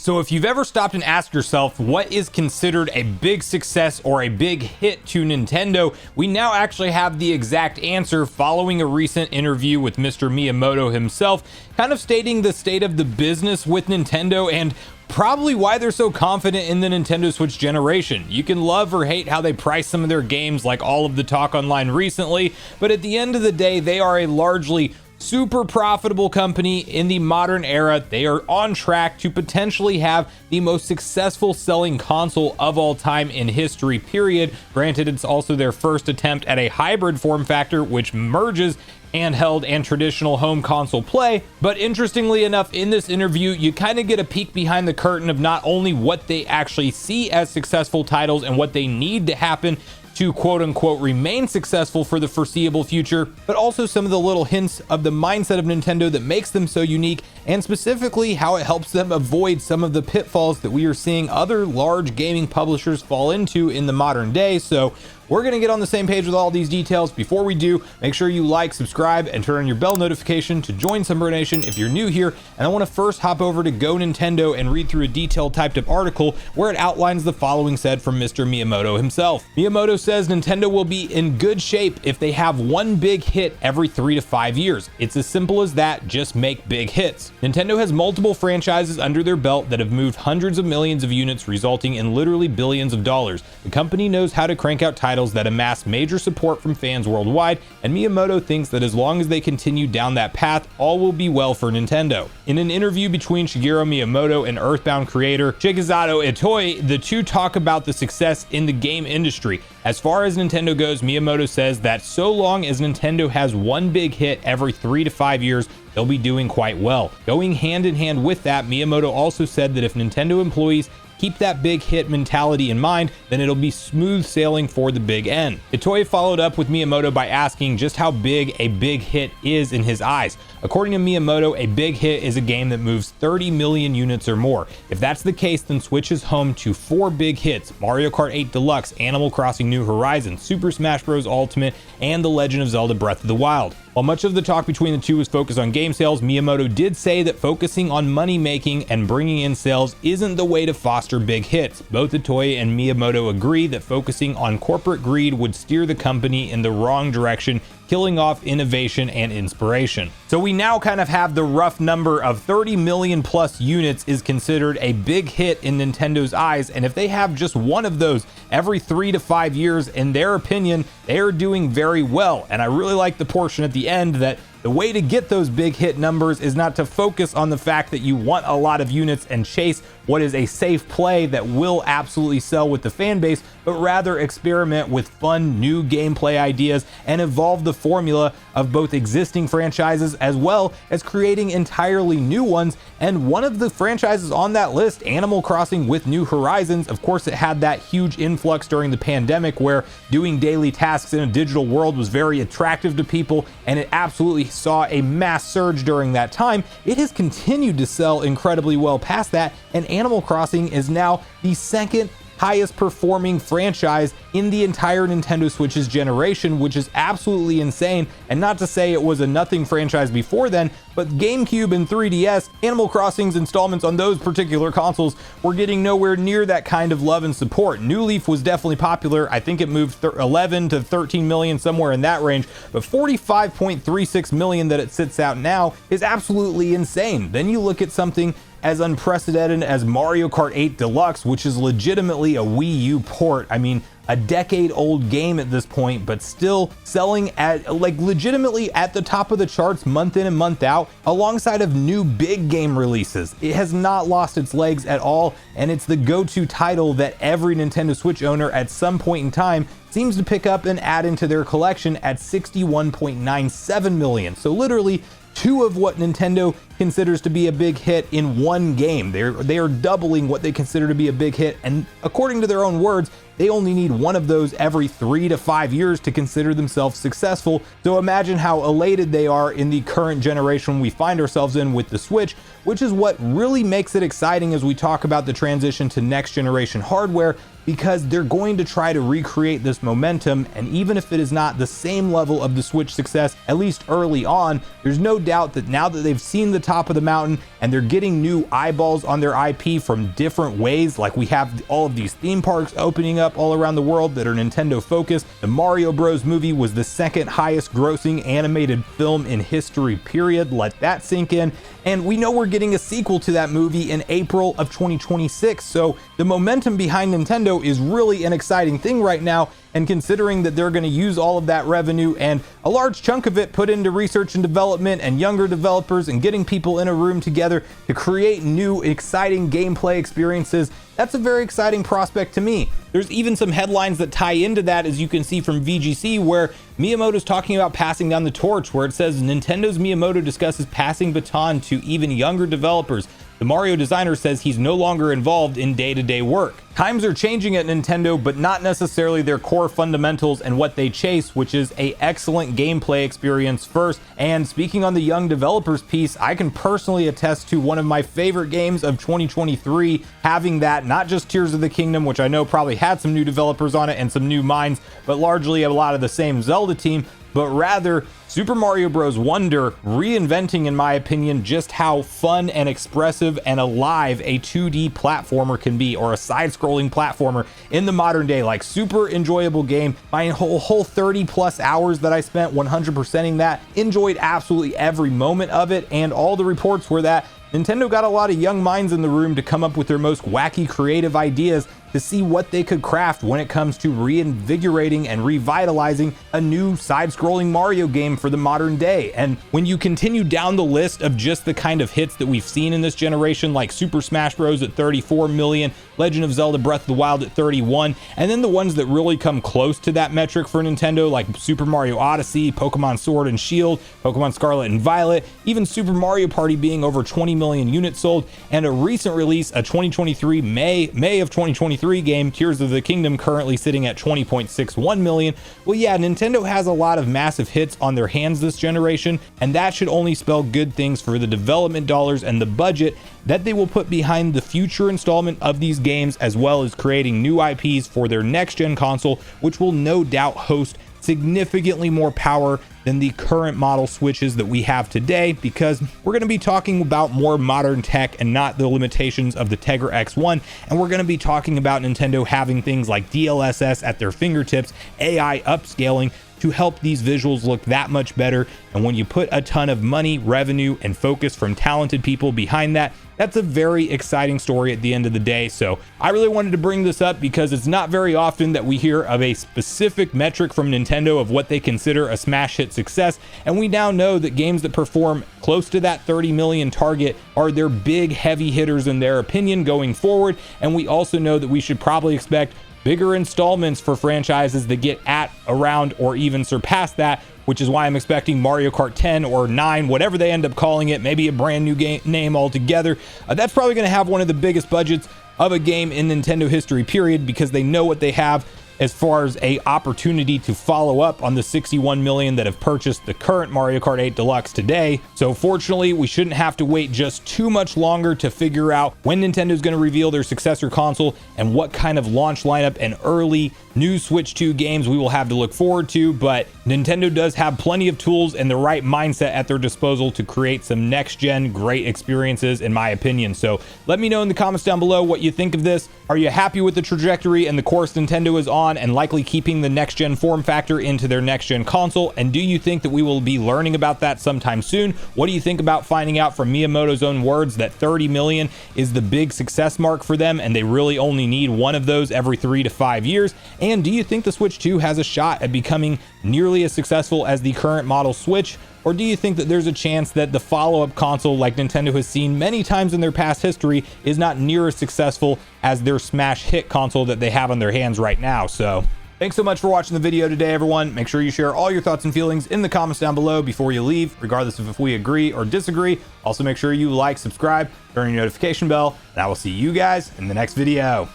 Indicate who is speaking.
Speaker 1: So if you've ever stopped and asked yourself what is considered a big success or a big hit to Nintendo, we now actually have the exact answer following a recent interview with Mr. Miyamoto himself, kind of stating the state of the business with Nintendo and probably why they're so confident in the Nintendo Switch generation. You can love or hate how they price some of their games, like all of the talk online recently, but at the end of the day, they are a largely super profitable company in the modern era. They are on track to potentially have the most successful selling console of all time in history, period. Granted, it's also their first attempt at a hybrid form factor, which merges handheld and traditional home console play. But interestingly enough, in this interview, you kind of get a peek behind the curtain of not only what they actually see as successful titles and what they need to happen to quote unquote remain successful for the foreseeable future, but also some of the little hints of the mindset of Nintendo that makes them so unique, and specifically how it helps them avoid some of the pitfalls that we are seeing other large gaming publishers fall into in the modern day. So we're going to get on the same page with all these details. Before we do, make sure you like, subscribe, and turn on your bell notification to join Sunbro Nation if you're new here. And I want to first hop over to Go Nintendo and read through a detailed typed up article where it outlines the following said from Mr. Miyamoto himself. Miyamoto says Nintendo will be in good shape if they have one big hit every 3 to 5 years. It's as simple as that, just make big hits. Nintendo has multiple franchises under their belt that have moved hundreds of millions of units, resulting in literally billions of dollars. The company knows how to crank out titles that amass major support from fans worldwide, and Miyamoto thinks that as long as they continue down that path, all will be well for Nintendo. In an interview between Shigeru Miyamoto and Earthbound creator Shigesato Itoi, the two talk about the success in the game industry. As far as Nintendo goes, Miyamoto says that so long as Nintendo has one big hit every 3 to 5 years, they'll be doing quite well. Going hand in hand with that, Miyamoto also said that if Nintendo employees keep that big hit mentality in mind, then it'll be smooth sailing for the big N. Itoi followed up with Miyamoto by asking just how big a big hit is in his eyes. According to Miyamoto, a big hit is a game that moves 30 million units or more. If that's the case, then Switch is home to 4 big hits: Mario Kart 8 Deluxe, Animal Crossing New Horizons, Super Smash Bros. Ultimate, and The Legend of Zelda Breath of the Wild. While much of the talk between the two was focused on game sales, Miyamoto did say that focusing on money making and bringing in sales isn't the way to foster big hits. Both Itoi and Miyamoto agree that focusing on corporate greed would steer the company in the wrong direction, killing off innovation and inspiration. So we now kind of have the rough number of 30 million plus units is considered a big hit in Nintendo's eyes, and if they have just one of those every 3 to 5 years, in their opinion, they are doing very well. And I really like the portion at the end that the way to get those big hit numbers is not to focus on the fact that you want a lot of units and chase what is a safe play that will absolutely sell with the fan base, but rather experiment with fun new gameplay ideas and evolve the formula of both existing franchises as well as creating entirely new ones. And one of the franchises on that list, Animal Crossing with New Horizons, of course it had that huge influx during the pandemic where doing daily tasks in a digital world was very attractive to people, and it absolutely saw a mass surge during that time. It has continued to sell incredibly well past that, and Animal Crossing is now the second highest performing franchise in the entire Nintendo Switch's generation, which is absolutely insane. And not to say it was a nothing franchise before then, but GameCube and 3DS, Animal Crossing's installments on those particular consoles were getting nowhere near that kind of love and support. New Leaf was definitely popular. I think it moved 11 to 13 million, somewhere in that range, but 45.36 million that it sits out now is absolutely insane. Then you look at something as unprecedented as Mario Kart 8 Deluxe, which is legitimately a Wii U port. I mean, a decade-old game at this point, but still selling at legitimately at the top of the charts month in and month out, alongside of new big game releases. It has not lost its legs at all, and it's the go-to title that every Nintendo Switch owner at some point in time seems to pick up and add into their collection at 61.97 million. So literally 2 of what Nintendo considers to be a big hit in one game. They are doubling what they consider to be a big hit, and according to their own words, they only need one of those every 3 to 5 years to consider themselves successful. So imagine how elated they are in the current generation we find ourselves in with the Switch, which is what really makes it exciting as we talk about the transition to next generation hardware, because they're going to try to recreate this momentum. And even if it is not the same level of the Switch success, at least early on, there's no doubt that now that they've seen the top of the mountain, and they're getting new eyeballs on their IP from different ways. Like we have all of these theme parks opening up all around the world that are Nintendo focused. The Mario Bros movie was the second highest grossing animated film in history, period. Let that sink in. And we know we're getting a sequel to that movie in April of 2026. So the momentum behind Nintendo is really an exciting thing right now. And considering that they're going to use all of that revenue and a large chunk of it put into research and development and younger developers and getting people in a room together to create new exciting gameplay experiences, that's a very exciting prospect to me. There's even some headlines that tie into that, as you can see from VGC, where Miyamoto's talking about passing down the torch, where it says Nintendo's Miyamoto discusses passing baton to even younger developers. The Mario designer says he's no longer involved in day-to-day work. Times are changing at Nintendo, but not necessarily their core fundamentals and what they chase, which is an excellent gameplay experience first. And speaking on the young developers piece, I can personally attest to one of my favorite games of 2023 having that, not just Tears of the Kingdom, which I know probably had some new developers on it and some new minds, but largely a lot of the same Zelda team, but rather Super Mario Bros. Wonder, reinventing, in my opinion, just how fun and expressive and alive a 2D platformer can be, or a side-scrolling platformer in the modern day. Like, super enjoyable game. My whole 30 plus hours that I spent 100%ing that, enjoyed absolutely every moment of it, and all the reports were that Nintendo got a lot of young minds in the room to come up with their most wacky creative ideas to see what they could craft when it comes to reinvigorating and revitalizing a new side-scrolling Mario game for the modern day. And when you continue down the list of just the kind of hits that we've seen in this generation, like Super Smash Bros. At 34 million, Legend of Zelda Breath of the Wild at 31, and then the ones that really come close to that metric for Nintendo, like Super Mario Odyssey, Pokemon Sword and Shield, Pokemon Scarlet and Violet, even Super Mario Party being over 20 million units sold, and a recent release, a 2023 May of 2023 game, Tears of the Kingdom, currently sitting at 20.61 million. Well, yeah, Nintendo has a lot of massive hits on their hands this generation, and that should only spell good things for the development dollars and the budget that they will put behind the future installment of these games, as well as creating new IPs for their next gen console, which will no doubt host significantly more power than the current model Switches that we have today, because we're going to be talking about more modern tech and not the limitations of the Tegra X1, and we're going to be talking about Nintendo having things like DLSS at their fingertips, AI upscaling to help these visuals look that much better. And when you put a ton of money, revenue, and focus from talented people behind that, that's a very exciting story at the end of the day. So I really wanted to bring this up because it's not very often that we hear of a specific metric from Nintendo of what they consider a smash hit success. And we now know that games that perform close to that 30 million target are their big heavy hitters in their opinion going forward. And we also know that we should probably expect bigger installments for franchises that get at, around, or even surpass that, which is why I'm expecting Mario Kart 10 or 9, whatever they end up calling it, maybe a brand new game name altogether. That's probably going to have one of the biggest budgets of a game in Nintendo history, period, because they know what they have as far as a opportunity to follow up on the 61 million that have purchased the current Mario Kart 8 Deluxe today. So fortunately, we shouldn't have to wait just too much longer to figure out when Nintendo's going to reveal their successor console and what kind of launch lineup and early new Switch 2 games we will have to look forward to. But Nintendo does have plenty of tools and the right mindset at their disposal to create some next-gen great experiences, in my opinion. So let me know in the comments down below what you think of this. Are you happy with the trajectory and the course Nintendo is on, and likely keeping the next gen form factor into their next gen console? And do you think that we will be learning about that sometime soon? What do you think about finding out from Miyamoto's own words that 30 million is the big success mark for them and they really only need one of those every 3 to 5 years? And do you think the Switch 2 has a shot at becoming nearly as successful as the current model Switch? Or do you think that there's a chance that the follow-up console, like Nintendo has seen many times in their past history, is not near as successful as their smash hit console that they have on their hands right now? So thanks so much for watching the video today, everyone. Make sure you share all your thoughts and feelings in the comments down below before you leave, regardless of if we agree or disagree. Also, make sure you like, subscribe, turn on your notification bell, and I will see you guys in the next video.